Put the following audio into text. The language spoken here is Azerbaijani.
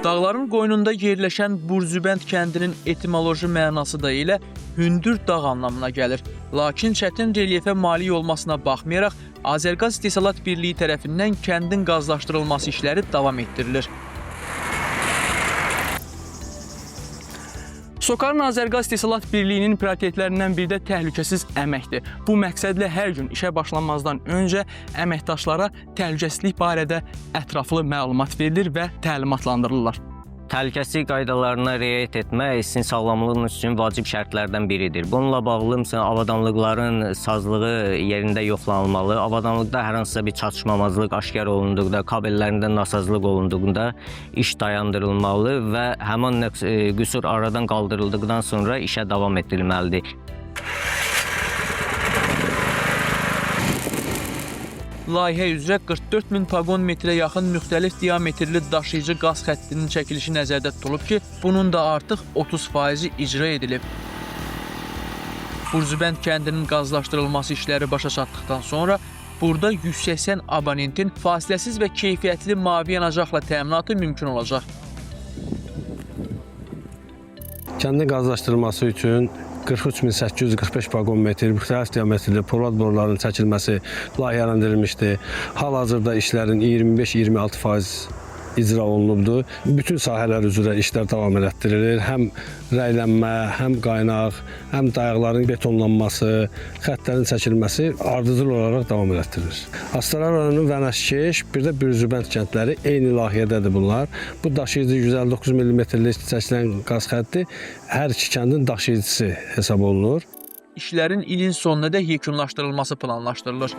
Dağların qoynunda yerləşən Burzübənd kəndinin etimoloji mənası da elə hündür dağ anlamına gəlir. Lakin çətin relyefə malik olmasına baxmayaraq, Azərqaz İstehsalat Birliyi tərəfindən kəndin qazlaşdırılması işləri davam etdirilir. Sokarın Azərqaz İstehsalat Birliyinin prioritetlərindən biri də təhlükəsiz əməkdir. Bu məqsədlə hər gün işə başlanmazdan öncə əməkdaşlara təhlükəsizlik barədə ətraflı məlumat verilir və təlimatlandırılırlar. Təhlükəsizlik qaydalarına riayət etmək sizin sağlamlığınız üçün vacib şərtlərdən biridir. Bununla bağlı avadanlıqların sazlığı yerində yoxlanılmalı. Avadanlıqda hər hansısa bir çatışmamazlıq aşkar olunduqda, kabellərində nasazlıq olunduğunda iş dayandırılmalı və həmin qüsur aradan qaldırıldıqdan sonra işə davam etdirilməlidir. Layihə üzrə 44.000 paqon metrə yaxın müxtəlif diametrli daşıyıcı qaz xəttinin çəkilişi nəzərdə tutulub ki, bunun da artıq 30% icra edilib. Burzübənd kəndinin qazlaşdırılması işləri başa çatdıqdan sonra burada 180 abonentin fasiləsiz və keyfiyyətli mavi yanacaqla təminatı mümkün olacaq. Kəndin qazlaşdırılması üçün 43.845 paqon metr müxtəlif diametrli polad boruların çəkilməsi layihələndirilmişdir. Hal-hazırda işlərin 25-26% icra olunubdur. Bütün sahələr üzrə işlər davam elətdirilir. Həm rəylənmə, həm qaynaq, həm dayaqların betonlanması, xəttlərin çəkilməsi ardıcıl olaraq davam elətdirilir. Astara rayonunun Vənəşkeş, bir də Burzübənd kəndləri eyni layihədədir bunlar. Bu daşıyıcı 159 mm-lik çəkilən qaz xətti hər iki kəndin daşıyıcısı hesab olunur. İşlərin ilin sonuna da yekunlaşdırılması planlaşdırılır.